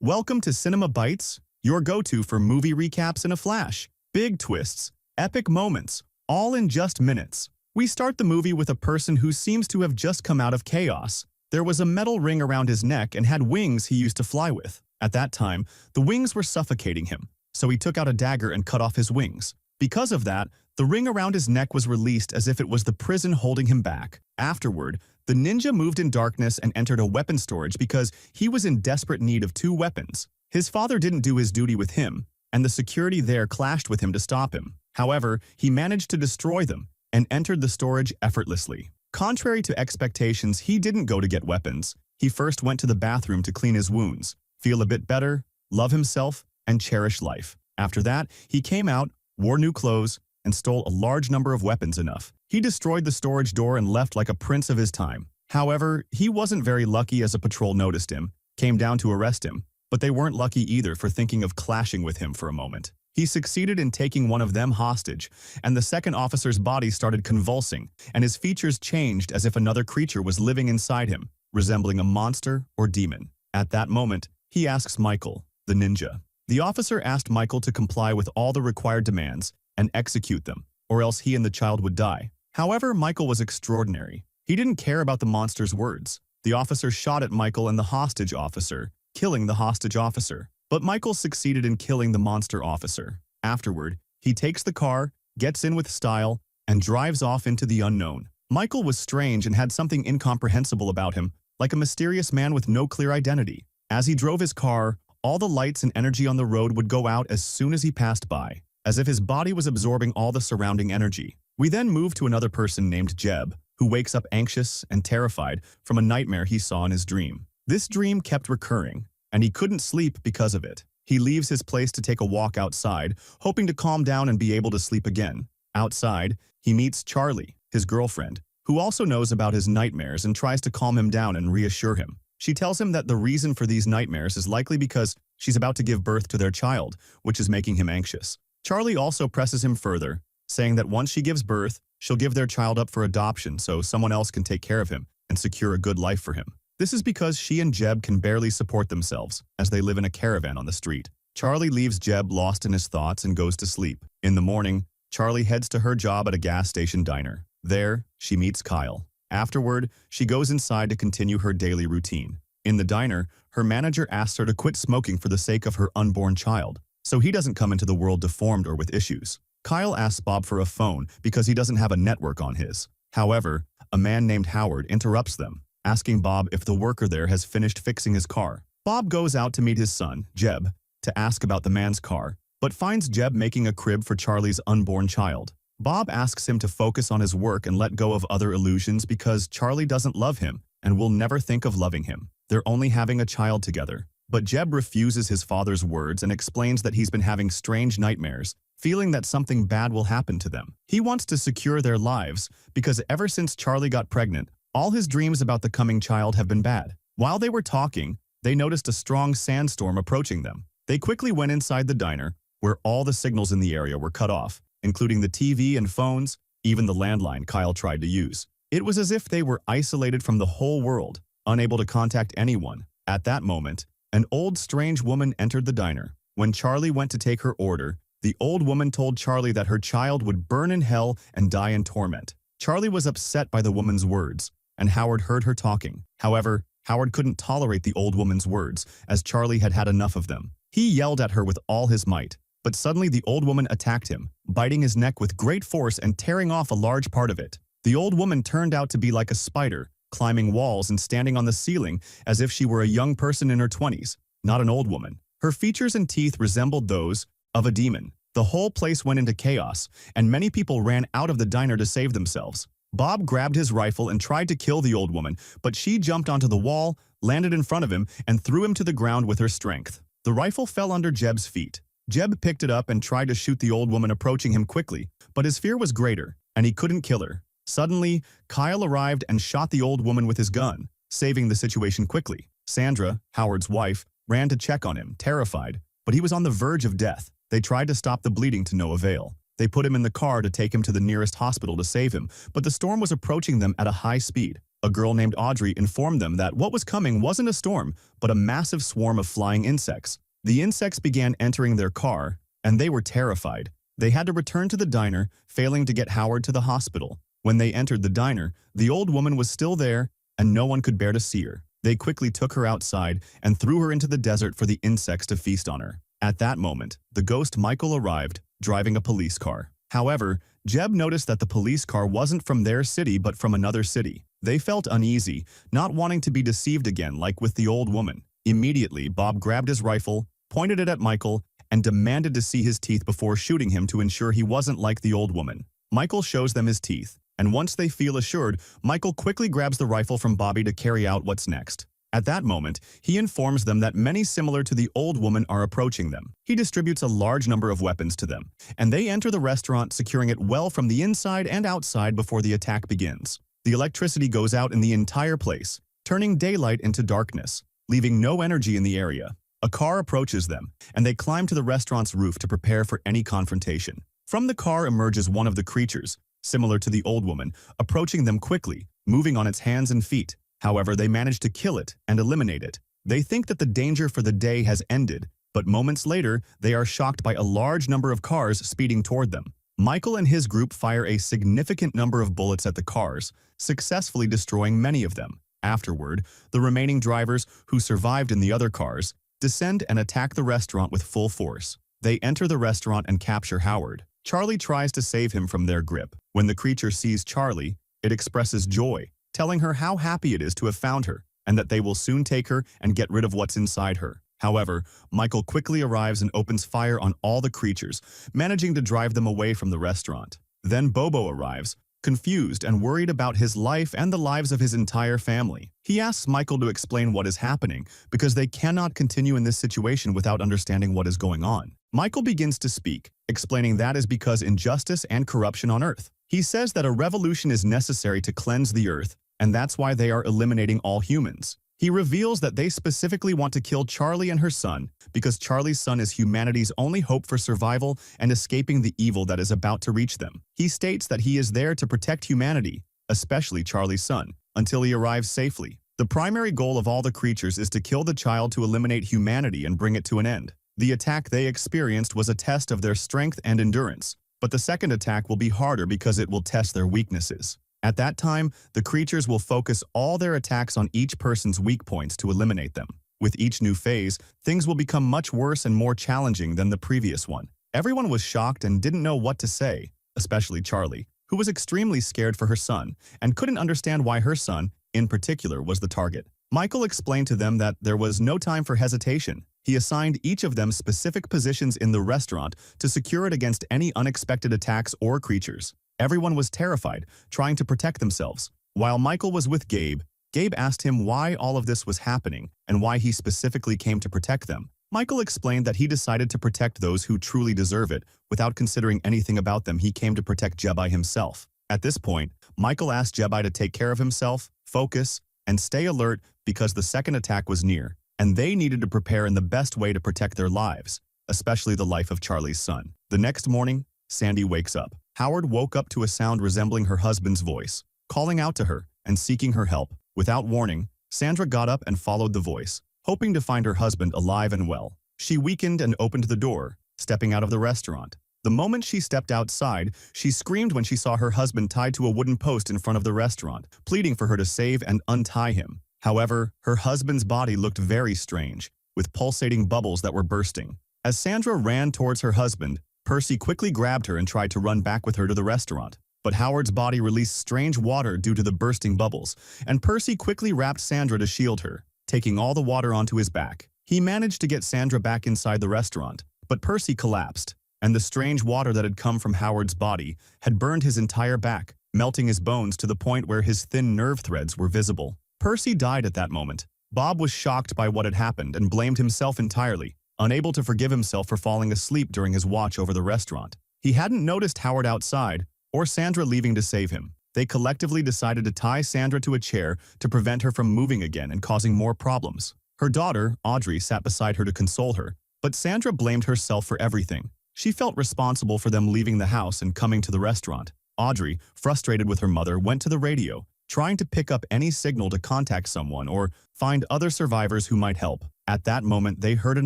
Welcome to Cinema Bites, your go-to for movie recaps in a flash. Big twists, epic moments, all in just minutes. We start the movie with a person who seems to have just come out of chaos. There was a metal ring around his neck and had wings he used to fly with. At that time, the wings were suffocating him, so he took out a dagger and cut off his wings. Because of that, the ring around his neck was released as if it was the prison holding him back. Afterward, the ninja moved in darkness and entered a weapon storage because he was in desperate need of 2 weapons. His father didn't do his duty with him, and the security there clashed with him to stop him. However, he managed to destroy them and entered the storage effortlessly. Contrary to expectations, he didn't go to get weapons. He first went to the bathroom to clean his wounds, feel a bit better, love himself, and cherish life. After that, he came out, wore new clothes, and stole a large number of weapons enough. He destroyed the storage door and left like a prince of his time. However, he wasn't very lucky as a patrol noticed him, came down to arrest him, but they weren't lucky either for thinking of clashing with him for a moment. He succeeded in taking one of them hostage, and the second officer's body started convulsing, and his features changed as if another creature was living inside him, resembling a monster or demon. At that moment, he asks Michael, the ninja. The officer asked Michael to comply with all the required demands and execute them, or else he and the child would die. However, Michael was extraordinary. He didn't care about the monster's words. The officer shot at Michael and the hostage officer, killing the hostage officer. But Michael succeeded in killing the monster officer. Afterward, he takes the car, gets in with style, and drives off into the unknown. Michael was strange and had something incomprehensible about him, like a mysterious man with no clear identity. As he drove his car, all the lights and energy on the road would go out as soon as he passed by, as if his body was absorbing all the surrounding energy. We then move to another person named Jeb, who wakes up anxious and terrified from a nightmare he saw in his dream. This dream kept recurring, and he couldn't sleep because of it. He leaves his place to take a walk outside, hoping to calm down and be able to sleep again. Outside, he meets Charlie, his girlfriend, who also knows about his nightmares and tries to calm him down and reassure him. She tells him that the reason for these nightmares is likely because she's about to give birth to their child, which is making him anxious. Charlie also presses him further, saying that once she gives birth, she'll give their child up for adoption so someone else can take care of him and secure a good life for him. This is because she and Jeb can barely support themselves, as they live in a caravan on the street. Charlie leaves Jeb lost in his thoughts and goes to sleep. In the morning, Charlie heads to her job at a gas station diner. There, she meets Kyle. Afterward, she goes inside to continue her daily routine. In the diner, her manager asks her to quit smoking for the sake of her unborn child, so he doesn't come into the world deformed or with issues. Kyle asks Bob for a phone because he doesn't have a network on his. However, a man named Howard interrupts them, asking Bob if the worker there has finished fixing his car. Bob goes out to meet his son, Jeb, to ask about the man's car, but finds Jeb making a crib for Charlie's unborn child. Bob asks him to focus on his work and let go of other illusions because Charlie doesn't love him and will never think of loving him. They're only having a child together. But Jeb refuses his father's words and explains that he's been having strange nightmares, feeling that something bad will happen to them. He wants to secure their lives because ever since Charlie got pregnant, all his dreams about the coming child have been bad. While they were talking, they noticed a strong sandstorm approaching them. They quickly went inside the diner, where all the signals in the area were cut off, including the TV and phones, even the landline Kyle tried to use. It was as if they were isolated from the whole world, unable to contact anyone. At that moment, an old strange woman entered the diner. When Charlie went to take her order, the old woman told Charlie that her child would burn in hell and die in torment. Charlie was upset by the woman's words, and Howard heard her talking. However, Howard couldn't tolerate the old woman's words, as Charlie had had enough of them. He yelled at her with all his might, but suddenly the old woman attacked him, biting his neck with great force and tearing off a large part of it. The old woman turned out to be like a spider, climbing walls and standing on the ceiling as if she were a young person in her 20s, not an old woman. Her features and teeth resembled those of a demon. The whole place went into chaos, and many people ran out of the diner to save themselves. Bob grabbed his rifle and tried to kill the old woman, but she jumped onto the wall, landed in front of him, and threw him to the ground with her strength. The rifle fell under Jeb's feet. Jeb picked it up and tried to shoot the old woman approaching him quickly, but his fear was greater, and he couldn't kill her. Suddenly, Kyle arrived and shot the old woman with his gun, saving the situation quickly. Sandra, Howard's wife, ran to check on him, terrified, but he was on the verge of death. They tried to stop the bleeding to no avail. They put him in the car to take him to the nearest hospital to save him, but the storm was approaching them at a high speed. A girl named Audrey informed them that what was coming wasn't a storm, but a massive swarm of flying insects. The insects began entering their car, and they were terrified. They had to return to the diner, failing to get Howard to the hospital. When they entered the diner, the old woman was still there, and no one could bear to see her. They quickly took her outside and threw her into the desert for the insects to feast on her. At that moment, the ghost Michael arrived, driving a police car. However, Jeb noticed that the police car wasn't from their city but from another city. They felt uneasy, not wanting to be deceived again like with the old woman. Immediately, Bob grabbed his rifle, pointed it at Michael, and demanded to see his teeth before shooting him to ensure he wasn't like the old woman. Michael shows them his teeth, and once they feel assured, Michael quickly grabs the rifle from Bobby to carry out what's next. At that moment, he informs them that many similar to the old woman are approaching them. He distributes a large number of weapons to them, and they enter the restaurant, securing it well from the inside and outside before the attack begins. The electricity goes out in the entire place, turning daylight into darkness, leaving no energy in the area. A car approaches them, and they climb to the restaurant's roof to prepare for any confrontation. From the car emerges one of the creatures, similar to the old woman, approaching them quickly, moving on its hands and feet. However, they manage to kill it and eliminate it. They think that the danger for the day has ended, but moments later, they are shocked by a large number of cars speeding toward them. Michael and his group fire a significant number of bullets at the cars, successfully destroying many of them. Afterward, the remaining drivers, who survived in the other cars, descend and attack the restaurant with full force. They enter the restaurant and capture Howard. Charlie tries to save him from their grip. When the creature sees Charlie, it expresses joy, telling her how happy it is to have found her, and that they will soon take her and get rid of what's inside her. However, Michael quickly arrives and opens fire on all the creatures, managing to drive them away from the restaurant. Then Bobo arrives, confused and worried about his life and the lives of his entire family. He asks Michael to explain what is happening, because they cannot continue in this situation without understanding what is going on. Michael begins to speak, explaining that is because injustice and corruption on Earth. He says that a revolution is necessary to cleanse the Earth, and that's why they are eliminating all humans. He reveals that they specifically want to kill Charlie and her son because Charlie's son is humanity's only hope for survival and escaping the evil that is about to reach them. He states that he is there to protect humanity, especially Charlie's son, until he arrives safely. The primary goal of all the creatures is to kill the child to eliminate humanity and bring it to an end. The attack they experienced was a test of their strength and endurance, but the second attack will be harder because it will test their weaknesses. At that time, the creatures will focus all their attacks on each person's weak points to eliminate them. With each new phase, things will become much worse and more challenging than the previous one. Everyone was shocked and didn't know what to say, especially Charlie, who was extremely scared for her son and couldn't understand why her son, in particular, was the target. Michael explained to them that there was no time for hesitation. He assigned each of them specific positions in the restaurant to secure it against any unexpected attacks or creatures. Everyone was terrified, trying to protect themselves. While Michael was with Gabe, Gabe asked him why all of this was happening and why he specifically came to protect them. Michael explained that he decided to protect those who truly deserve it. Without considering anything about them, he came to protect Jebai himself. At this point, Michael asked Jebai to take care of himself, focus, and stay alert because the second attack was near, and they needed to prepare in the best way to protect their lives, especially the life of Charlie's son. The next morning, Sandy wakes up. Howard woke up to a sound resembling her husband's voice, calling out to her and seeking her help. Without warning, Sandra got up and followed the voice, hoping to find her husband alive and well. She weakened and opened the door, stepping out of the restaurant. The moment she stepped outside, she screamed when she saw her husband tied to a wooden post in front of the restaurant, pleading for her to save and untie him. However, her husband's body looked very strange, with pulsating bubbles that were bursting. As Sandra ran towards her husband, Percy quickly grabbed her and tried to run back with her to the restaurant. But Howard's body released strange water due to the bursting bubbles, and Percy quickly wrapped Sandra to shield her, taking all the water onto his back. He managed to get Sandra back inside the restaurant, but Percy collapsed, and the strange water that had come from Howard's body had burned his entire back, melting his bones to the point where his thin nerve threads were visible. Percy died at that moment. Bob was shocked by what had happened and blamed himself entirely, unable to forgive himself for falling asleep during his watch over the restaurant. He hadn't noticed Howard outside or Sandra leaving to save him. They collectively decided to tie Sandra to a chair to prevent her from moving again and causing more problems. Her daughter, Audrey, sat beside her to console her, but Sandra blamed herself for everything. She felt responsible for them leaving the house and coming to the restaurant. Audrey, frustrated with her mother, went to the radio, trying to pick up any signal to contact someone or find other survivors who might help. At that moment, they heard an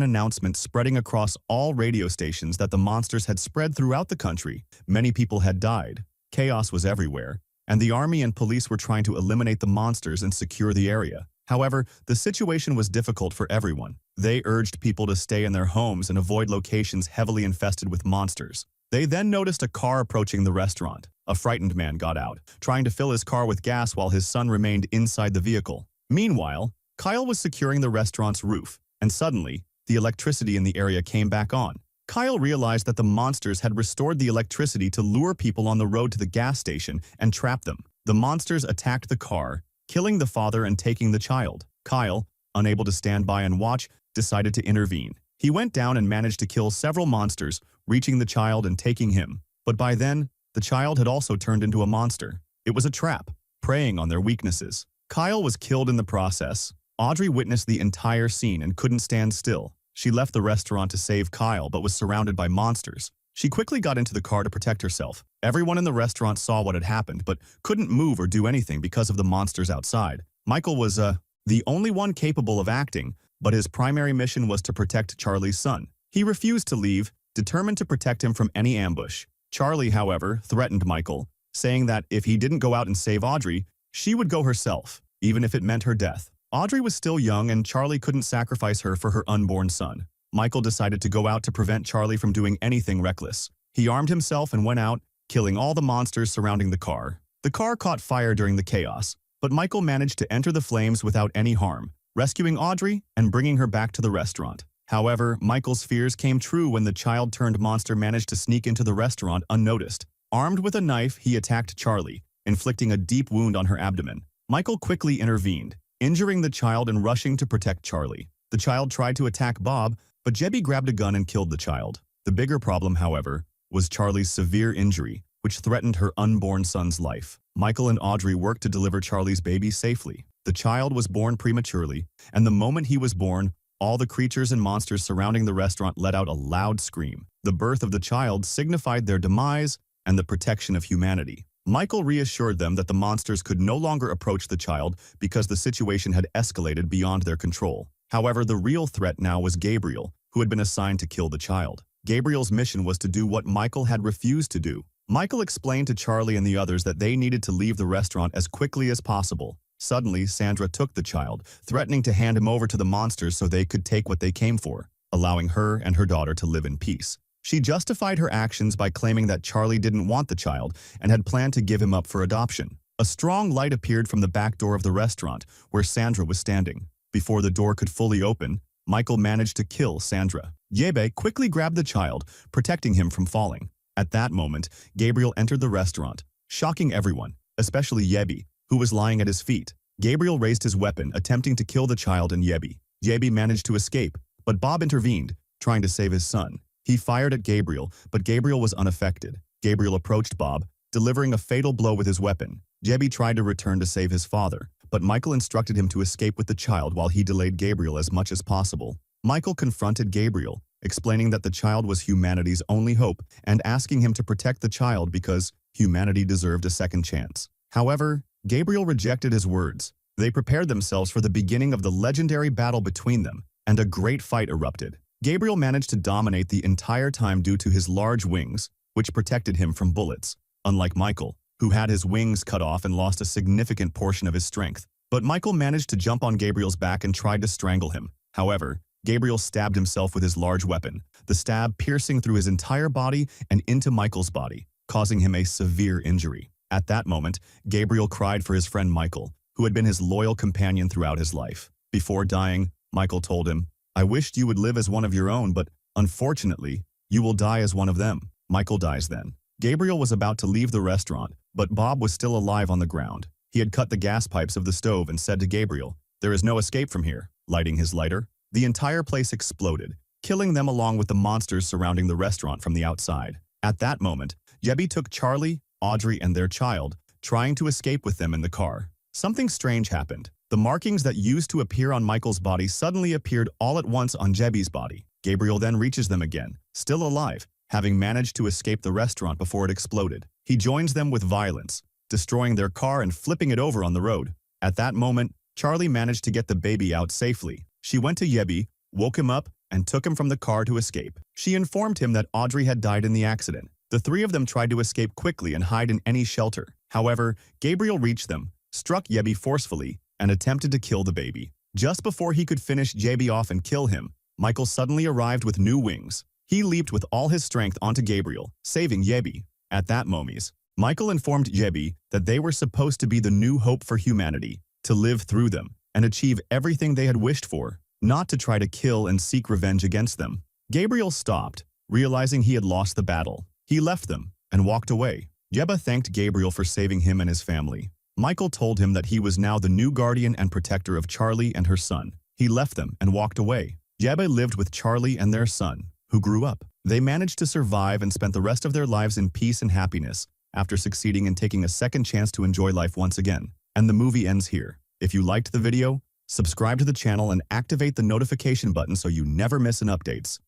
announcement spreading across all radio stations that the monsters had spread throughout the country. Many people had died. Chaos was everywhere, and the army and police were trying to eliminate the monsters and secure the area. However, the situation was difficult for everyone. They urged people to stay in their homes and avoid locations heavily infested with monsters. They then noticed a car approaching the restaurant. A frightened man got out, trying to fill his car with gas while his son remained inside the vehicle. Meanwhile, Kyle was securing the restaurant's roof, and suddenly, the electricity in the area came back on. Kyle realized that the monsters had restored the electricity to lure people on the road to the gas station and trap them. The monsters attacked the car, killing the father and taking the child. Kyle, unable to stand by and watch, decided to intervene. He went down and managed to kill several monsters, reaching the child and taking him. But by then, the child had also turned into a monster. It was a trap, preying on their weaknesses. Kyle was killed in the process. Audrey witnessed the entire scene and couldn't stand still. She left the restaurant to save Kyle but was surrounded by monsters. She quickly got into the car to protect herself. Everyone in the restaurant saw what had happened but couldn't move or do anything because of the monsters outside. Michael was the only one capable of acting, but his primary mission was to protect Charlie's son. He refused to leave, determined to protect him from any ambush. Charlie, however, threatened Michael, saying that if he didn't go out and save Audrey, she would go herself, even if it meant her death. Audrey was still young and Charlie couldn't sacrifice her for her unborn son. Michael decided to go out to prevent Charlie from doing anything reckless. He armed himself and went out, killing all the monsters surrounding the car. The car caught fire during the chaos, but Michael managed to enter the flames without any harm, rescuing Audrey and bringing her back to the restaurant. However, Michael's fears came true when the child-turned monster managed to sneak into the restaurant unnoticed. Armed with a knife, he attacked Charlie, inflicting a deep wound on her abdomen. Michael quickly intervened, injuring the child and rushing to protect Charlie. The child tried to attack Bob, but Jebby grabbed a gun and killed the child. The bigger problem, however, was Charlie's severe injury, which threatened her unborn son's life. Michael and Audrey worked to deliver Charlie's baby safely. The child was born prematurely, and the moment he was born, all the creatures and monsters surrounding the restaurant let out a loud scream. The birth of the child signified their demise and the protection of humanity. Michael reassured them that the monsters could no longer approach the child because the situation had escalated beyond their control. However, the real threat now was Gabriel, who had been assigned to kill the child. Gabriel's mission was to do what Michael had refused to do. Michael explained to Charlie and the others that they needed to leave the restaurant as quickly as possible. Suddenly, Sandra took the child, threatening to hand him over to the monsters so they could take what they came for, allowing her and her daughter to live in peace. She justified her actions by claiming that Charlie didn't want the child and had planned to give him up for adoption. A strong light appeared from the back door of the restaurant, where Sandra was standing. Before the door could fully open, Michael managed to kill Sandra. Jebby quickly grabbed the child, protecting him from falling. At that moment, Gabriel entered the restaurant, shocking everyone, especially Jebby, who was lying at his feet. Gabriel raised his weapon, attempting to kill the child and Jebby. Jebby managed to escape, but Bob intervened, trying to save his son. He fired at Gabriel, but Gabriel was unaffected. Gabriel approached Bob, delivering a fatal blow with his weapon. Jebby tried to return to save his father, but Michael instructed him to escape with the child while he delayed Gabriel as much as possible. Michael confronted Gabriel, explaining that the child was humanity's only hope and asking him to protect the child because humanity deserved a second chance. However, Gabriel rejected his words. They prepared themselves for the beginning of the legendary battle between them, and a great fight erupted. Gabriel managed to dominate the entire time due to his large wings, which protected him from bullets, unlike Michael, who had his wings cut off and lost a significant portion of his strength. But Michael managed to jump on Gabriel's back and tried to strangle him. However, Gabriel stabbed himself with his large weapon, the stab piercing through his entire body and into Michael's body, causing him a severe injury. At that moment, Gabriel cried for his friend Michael, who had been his loyal companion throughout his life. Before dying, Michael told him, "I wished you would live as one of your own, but unfortunately, you will die as one of them." Michael dies then. Gabriel was about to leave the restaurant, but Bob was still alive on the ground. He had cut the gas pipes of the stove and said to Gabriel, "There is no escape from here." Lighting his lighter, the entire place exploded, killing them along with the monsters surrounding the restaurant from the outside. At that moment, Jebby took Charlie, Audrey, and their child, trying to escape with them in the car. Something strange happened. The markings that used to appear on Michael's body suddenly appeared all at once on Jebby's body. Gabriel then reaches them again, still alive, having managed to escape the restaurant before it exploded. He joins them with violence, destroying their car and flipping it over on the road. At that moment, Charlie managed to get the baby out safely. She went to Yebi, woke him up, and took him from the car to escape. She informed him that Audrey had died in the accident. The three of them tried to escape quickly and hide in any shelter. However, Gabriel reached them, struck Yebi forcefully, and attempted to kill the baby. Just before he could finish Yebi off and kill him, Michael suddenly arrived with new wings. He leaped with all his strength onto Gabriel, saving Yebi. At that moment, Michael informed Yebi that they were supposed to be the new hope for humanity, to live through them and achieve everything they had wished for, not to try to kill and seek revenge against them. Gabriel stopped, realizing he had lost the battle. He left them and walked away. Yeba thanked Gabriel for saving him and his family. Michael told him that he was now the new guardian and protector of Charlie and her son. He left them and walked away. Yeba lived with Charlie and their son, who grew up. They managed to survive and spent the rest of their lives in peace and happiness after succeeding in taking a second chance to enjoy life once again. And the movie ends here. If you liked the video, subscribe to the channel and activate the notification button so you never miss an updates.